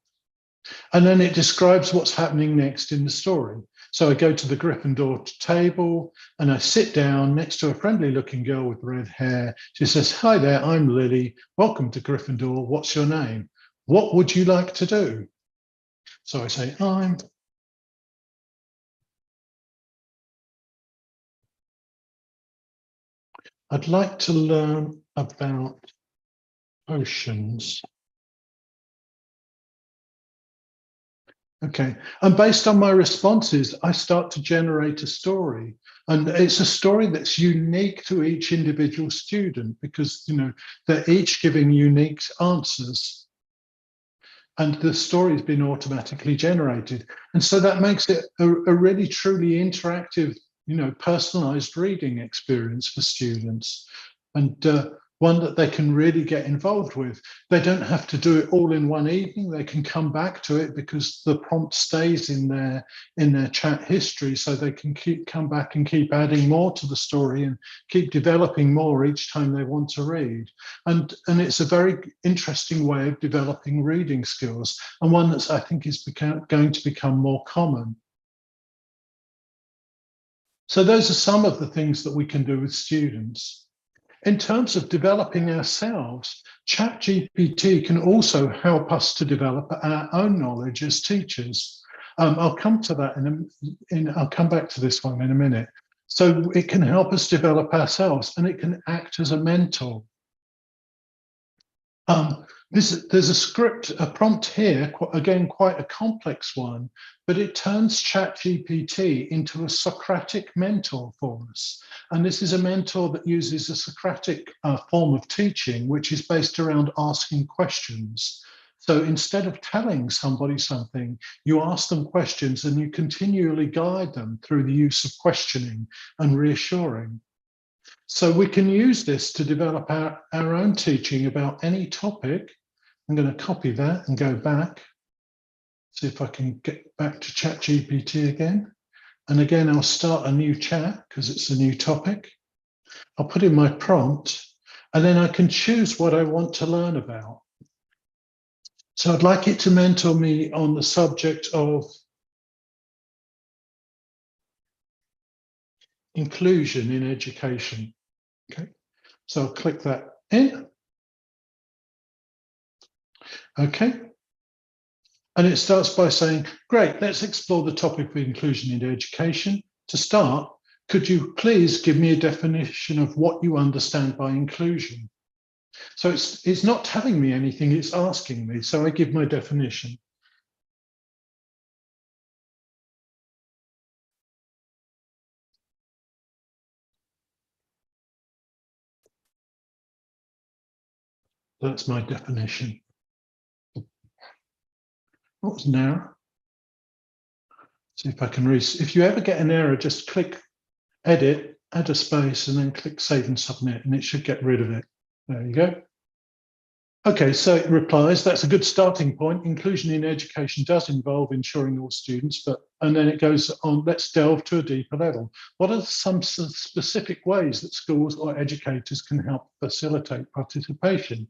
And then it describes what's happening next in the story. So I go to the Gryffindor table and I sit down next to a friendly looking girl with red hair. She says, hi there, I'm Lily. Welcome to Gryffindor. What's your name? What would you like to do? So I say, I'd like to learn about oceans. Okay, and based on my responses, I start to generate a story. And it's a story that's unique to each individual student because, you know, they're each giving unique answers. And the story's been automatically generated. And so that makes it a really truly interactive, you know, personalized reading experience for students. And one that they can really get involved with. They don't have to do it all in one evening. They can come back to it because the prompt stays in their chat history, so they can come back and keep adding more to the story and keep developing more each time they want to read. And it's a very interesting way of developing reading skills, and one that I think is going to become more common. So those are some of the things that we can do with students. In terms of developing ourselves, ChatGPT can also help us to develop our own knowledge as teachers. I'll come to that I'll come back to this one in a minute. So it can help us develop ourselves, and it can act as a mentor. There's a prompt here, again, quite a complex one, but it turns ChatGPT into a Socratic mentor for us. And this is a mentor that uses a Socratic form of teaching, which is based around asking questions. So instead of telling somebody something, you ask them questions and you continually guide them through the use of questioning and reassuring. So we can use this to develop our own teaching about any topic. I'm going to copy that and go back. See if I can get back to ChatGPT again. And again, I'll start a new chat because it's a new topic. I'll put in my prompt, and then I can choose what I want to learn about. So I'd like it to mentor me on the subject of inclusion in education. Okay, so I'll click that in. Okay. And it starts by saying, great, let's explore the topic of inclusion in education. To start, could you please give me a definition of what you understand by inclusion? So it's not telling me anything, it's asking me. So I give my definition. That's my definition. What's an error? See if I can read. If you ever get an error, just click edit, add a space, and then click save and submit, and it should get rid of it. There you go. Okay, so it replies, that's a good starting point. Inclusion in education does involve ensuring all students, and then it goes on, let's delve to a deeper level. What are some specific ways that schools or educators can help facilitate participation?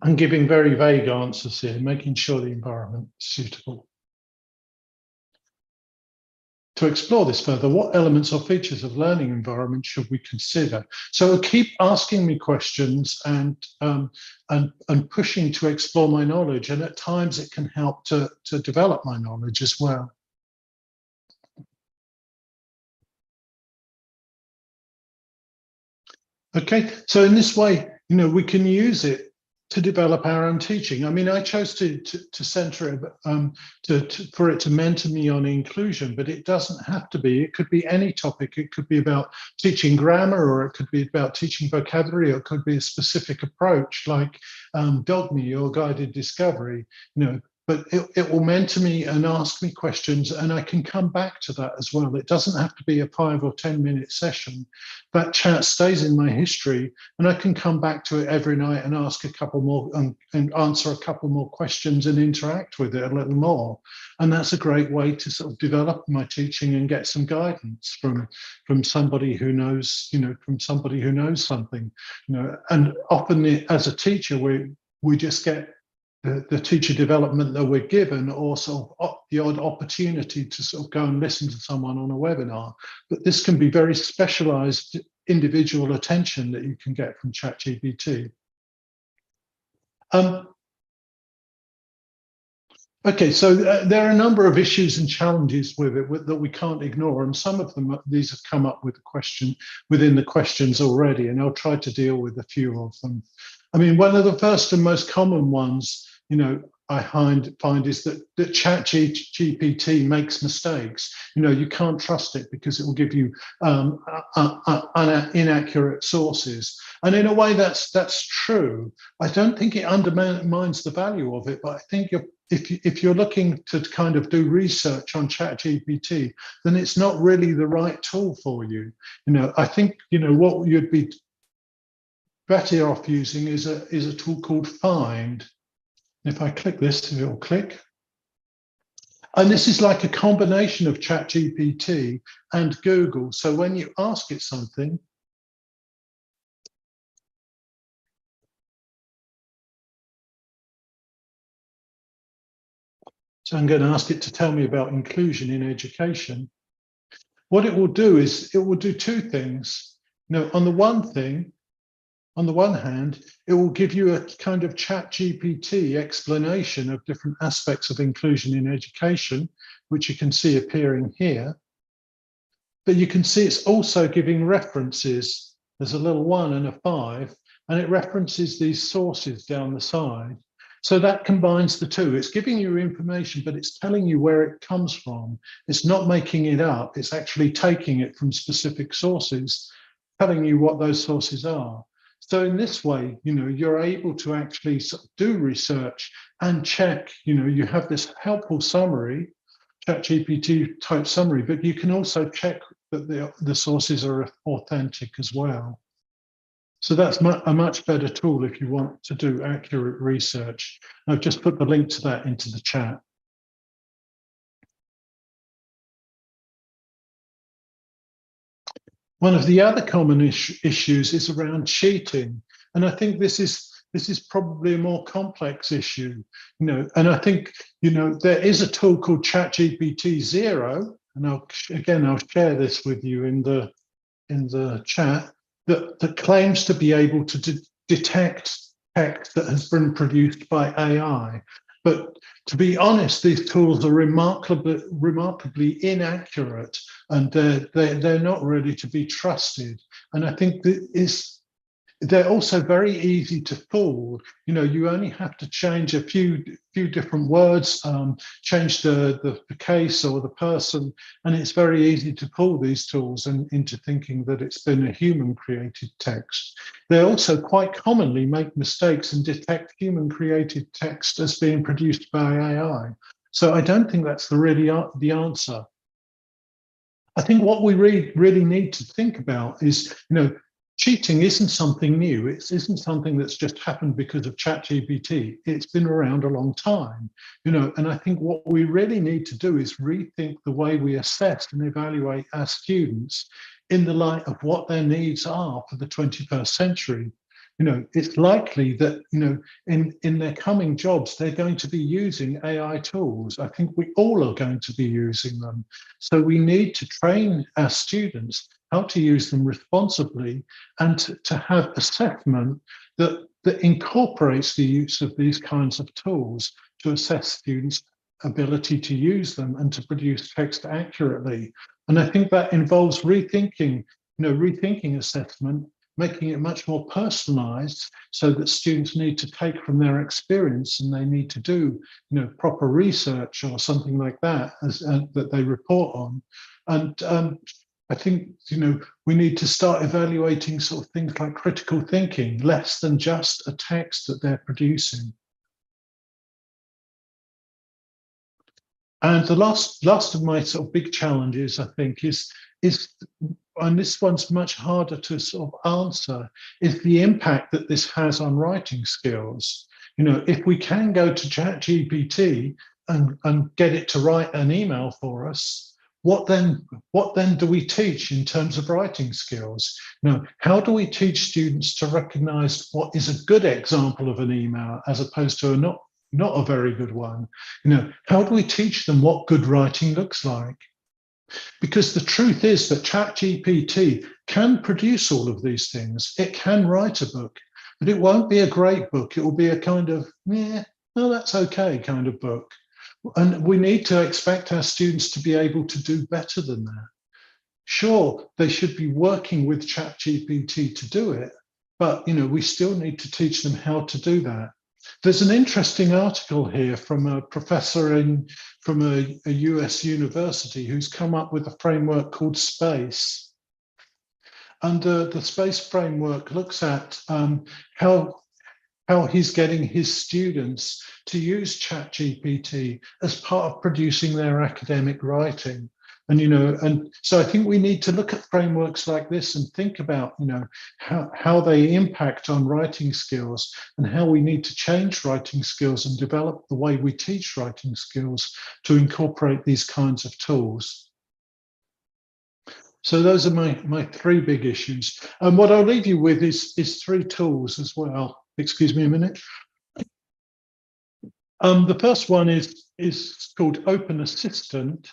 I'm giving very vague answers here, making sure the environment is suitable. To explore this further, what elements or features of learning environment should we consider? So keep asking me questions and pushing to explore my knowledge, and at times it can help to develop my knowledge as well. Okay, so in this way, we can use it to develop our own teaching. I mean, I chose to center it for it to mentor me on inclusion, but it doesn't have to be. It could be any topic. It could be about teaching grammar, or it could be about teaching vocabulary, or it could be a specific approach like dogme or guided discovery. But it will mentor me and ask me questions, and I can come back to that as well. It doesn't have to be a 5 or 10 minute session. That chat stays in my history, and I can come back to it every night and ask a couple more and answer a couple more questions and interact with it a little more. And that's a great way to sort of develop my teaching and get some guidance from somebody who knows, from somebody who knows something. And often as a teacher, we just get the teacher development that we're given, or sort of the odd opportunity to sort of go and listen to someone on a webinar. But this can be very specialized individual attention that you can get from ChatGPT. Okay, so there are a number of issues and challenges with it that we can't ignore, and some of them, these have come up with the question within the questions already, and I'll try to deal with a few of them. I mean, one of the first and most common ones, I find is that ChatGPT makes mistakes. You can't trust it because it will give you inaccurate sources. And in a way, that's true. I don't think it undermines the value of it, but I think if you're looking to kind of do research on ChatGPT, then it's not really the right tool for you. I think what you'd be better off using is a tool called Find. If I click this, it will click. And this is like a combination of ChatGPT and Google. So when you ask it something, so I'm going to ask it to tell me about inclusion in education. What it will do is it will do two things. On the one hand, it will give you a kind of ChatGPT explanation of different aspects of inclusion in education, which you can see appearing here. But you can see it's also giving references. There's a little 1 and a 5, and it references these sources down the side. So that combines the two. It's giving you information, but it's telling you where it comes from. It's not making it up. It's actually taking it from specific sources, telling you what those sources are. So in this way, you're able to actually sort of do research and check, you have this helpful summary, ChatGPT type summary, but you can also check that the sources are authentic as well. So that's a much better tool if you want to do accurate research. I've just put the link to that into the chat. One of the other common issues is around cheating. And I think this is probably a more complex issue, and I think, there is a tool called ChatGPT Zero, and I'll share this with you in the chat, that claims to be able to detect text that has been produced by AI. But to be honest, these tools are remarkably inaccurate, and they're not really to be trusted. And I think that they're also very easy to fool. You only have to change a few different words, change the case or the person, and it's very easy to fool these tools into thinking that it's been a human created text. They also quite commonly make mistakes and detect human created text as being produced by AI. So I don't think that's really the answer. I think what we really need to think about is, cheating isn't something new. It isn't something that's just happened because of ChatGPT. It's been around a long time, and I think what we really need to do is rethink the way we assess and evaluate our students in the light of what their needs are for the 21st century. It's likely that, in their coming jobs, they're going to be using AI tools. I think we all are going to be using them. So we need to train our students how to use them responsibly, and to have assessment that incorporates the use of these kinds of tools to assess students' ability to use them and to produce text accurately. And I think that involves rethinking assessment, making it much more personalized, so that students need to take from their experience, and they need to do, proper research or something like that that they report on. And I think, we need to start evaluating sort of things like critical thinking, less than just a text that they're producing. And the last of my sort of big challenges, I think, is, and this one's much harder to sort of answer, is the impact that this has on writing skills. If we can go to ChatGPT and get it to write an email for us, what then do we teach in terms of writing skills? How do we teach students to recognize what is a good example of an email as opposed to not a very good one? How do we teach them what good writing looks like? Because the truth is that ChatGPT can produce all of these things. It can write a book, but it won't be a great book. It will be a kind of, that's okay kind of book. And we need to expect our students to be able to do better than that. Sure, they should be working with ChatGPT to do it, but we still need to teach them how to do that. There's an interesting article here from a professor from a US university who's come up with a framework called SPACE. And the SPACE framework looks at how he's getting his students to use ChatGPT as part of producing their academic writing. And so I think we need to look at frameworks like this and think about, how they impact on writing skills, and how we need to change writing skills and develop the way we teach writing skills to incorporate these kinds of tools. So those are my three big issues. And what I'll leave you with is three tools as well. Excuse me a minute. The first one is called Open Assistant.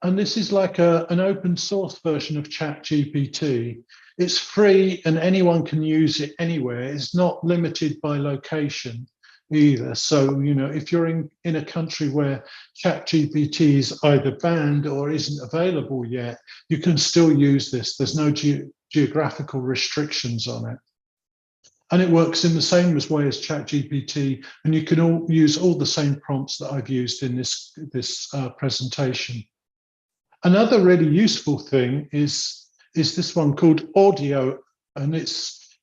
And this is like an open source version of ChatGPT. It's free and anyone can use it anywhere. It's not limited by location either. So, if you're in a country where ChatGPT is either banned or isn't available yet, you can still use this. There's no geographical restrictions on it. And it works in the same way as ChatGPT, and you can use all the same prompts that I've used in this presentation. Another really useful thing is this one called Audio, and it's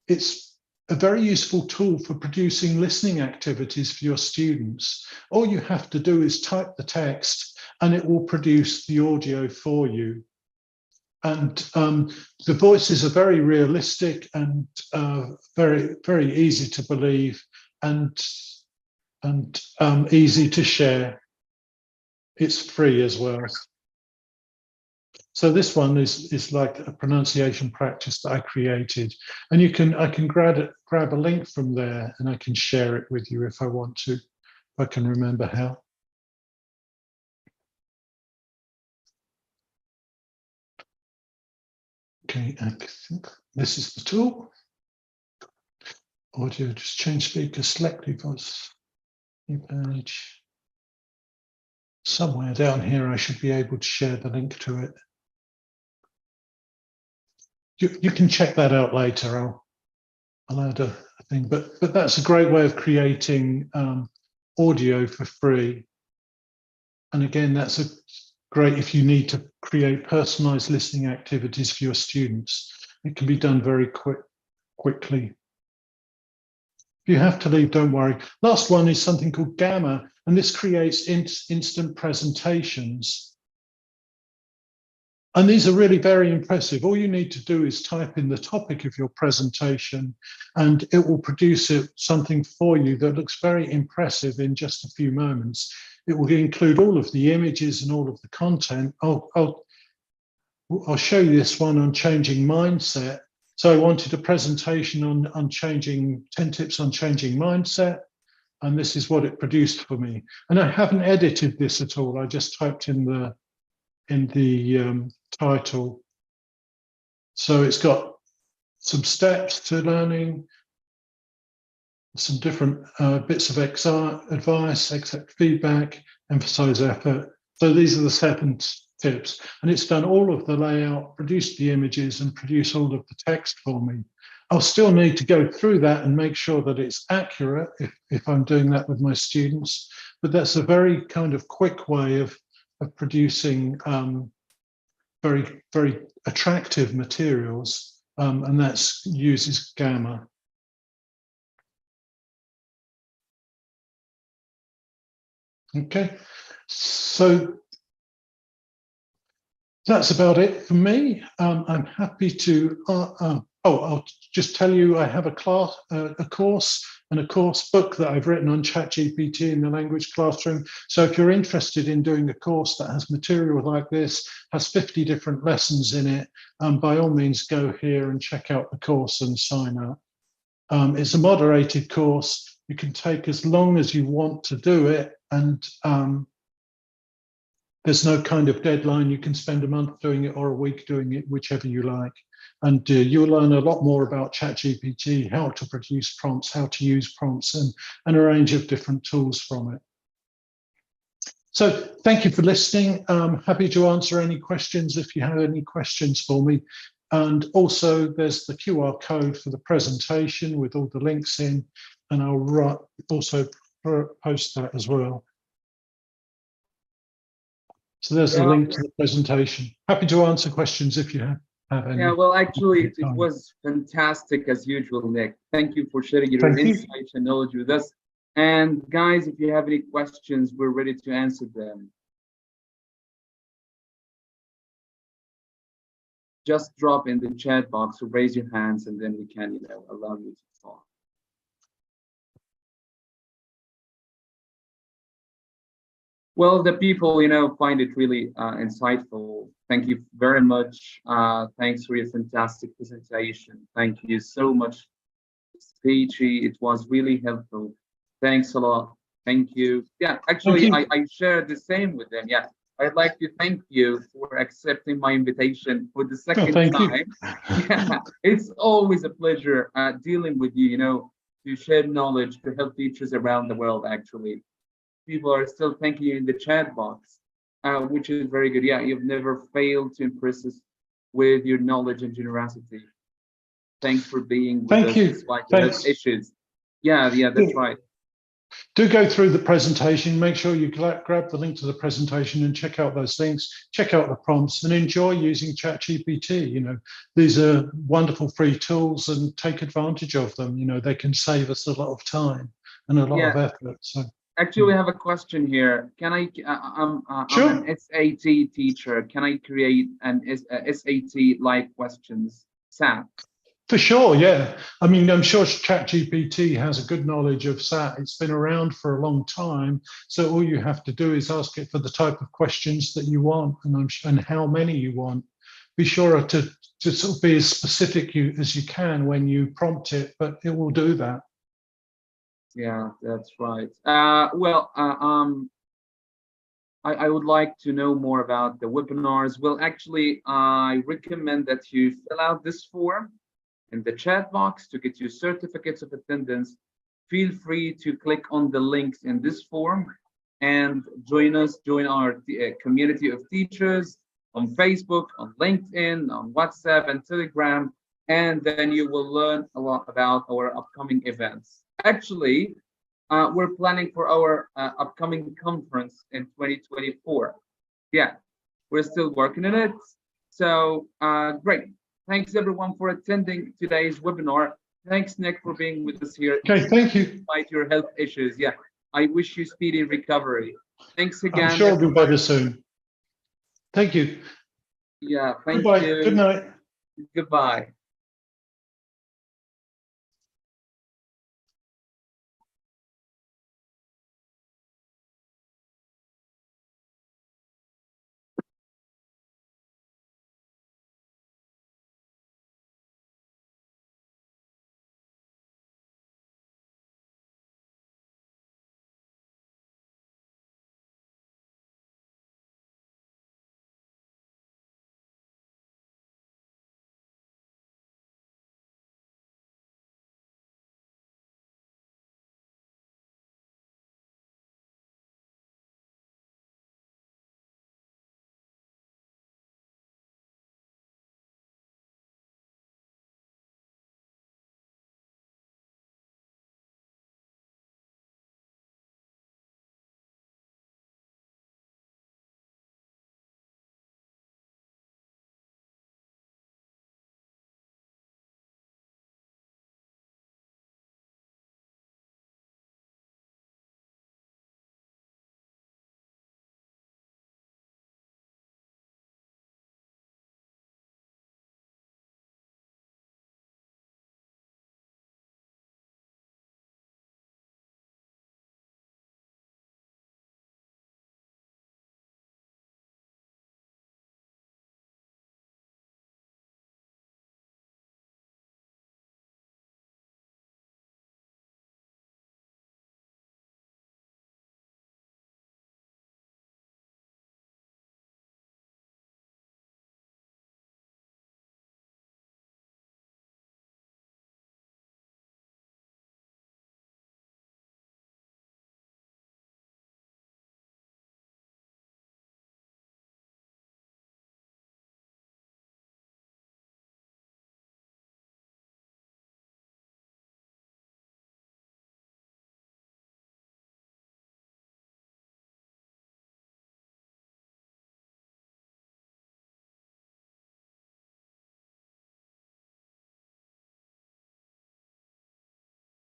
it's a very useful tool for producing listening activities for your students. All you have to do is type the text and it will produce the audio for you. And the voices are very realistic and very, very easy to believe and easy to share. It's free as well. So this one is like a pronunciation practice that I created, and I can grab a link from there and I can share it with you if I want to, if I can remember how. Okay, I think this is the tool. Audio, just change speaker, select device, new page. Somewhere down here, I should be able to share the link to it. You can check that out later. I'll add a thing, but that's a great way of creating audio for free. And again, that's great if you need to create personalized listening activities for your students. It can be done very quickly. If you have to leave, don't worry. Last one is something called Gamma, and this creates instant presentations. And these are really very impressive. All you need to do is type in the topic of your presentation and it will produce something for you that looks very impressive in just a few moments. It will include all of the images and all of the content. I'll show you this one on changing mindset. So I wanted a presentation on 10 tips on changing mindset. And this is what it produced for me. And I haven't edited this at all. I just typed in the title. So it's got some steps to learning, some different bits of advice, accept feedback, emphasize effort. So these are the 7 tips. And it's done all of the layout, produced the images and produced all of the text for me. I'll still need to go through that and make sure that it's accurate if I'm doing that with my students. But that's a very kind of quick way of producing very, very attractive materials, and that uses Gamma. Okay, so that's about it for me. I'm happy to, I'll just tell you I have a course and a course book that I've written on ChatGPT in the language classroom. So if you're interested in doing a course that has material like this, has 50 different lessons in it, by all means go here and check out the course and sign up. It's a moderated course. You can take as long as you want to do it, and there's no kind of deadline. You can spend a month doing it or a week doing it, whichever you like. And you'll learn a lot more about ChatGPT, how to produce prompts, how to use prompts, and a range of different tools from it. So thank you for listening. I'm happy to answer any questions if you have any questions for me. And also there's the QR code for the presentation with all the links in, and I'll also post that as well. So there's the link to the presentation. Happy to answer questions if you have any. Yeah, well, actually, it was fantastic as usual, Nick. Thank you for sharing your insights and knowledge with us. And guys, if you have any questions, we're ready to answer them. Just drop in the chat box or raise your hands, and then we can, allow you to talk. Well, the people, find it really insightful. Thank you very much. Thanks for your fantastic presentation. Thank you so much, Peachey. It was really helpful. Thanks a lot. Thank you. Yeah, actually, I shared the same with them. Yeah, I'd like to thank you for accepting my invitation for the second time. Yeah, it's always a pleasure dealing with you, to share knowledge, to help teachers around the world, actually. People are still thanking you in the chat box, which is very good. Yeah, you've never failed to impress us with your knowledge and generosity. Thanks for being with us despite those issues. Yeah, that's right. Do go through the presentation. Make sure you grab the link to the presentation and check out those links, check out the prompts, and enjoy using ChatGPT. You know, these are wonderful free tools, and take advantage of them. You know, they can save us a lot of time and a lot of effort. So actually, we have a question here. Can I? Sure. I'm an SAT teacher. Can I create an SAT like questions? SAT. For sure, yeah. I mean, I'm sure ChatGPT has a good knowledge of SAT. It's been around for a long time. So all you have to do is ask it for the type of questions that you want and how many you want. Be sure to sort of be as specific as you can when you prompt it, but it will do that. Yeah, that's right. I would like to know more about the webinars. Well, actually, I recommend that you fill out this form in the chat box to get your certificates of attendance. Feel free to click on the links in this form and join our community of teachers on Facebook, on LinkedIn, on WhatsApp and Telegram, and then you will learn a lot about our upcoming events. Actually, we're planning for our upcoming conference in 2024. Yeah, we're still working on it. So great. Thanks everyone for attending today's webinar. Thanks, Nick, for being with us here. Okay, thank you. Despite your health issues. Yeah, I wish you speedy recovery. Thanks again. I'm sure I'll be better soon. Thank you. Yeah, thank Goodbye. you. Good night. Goodbye.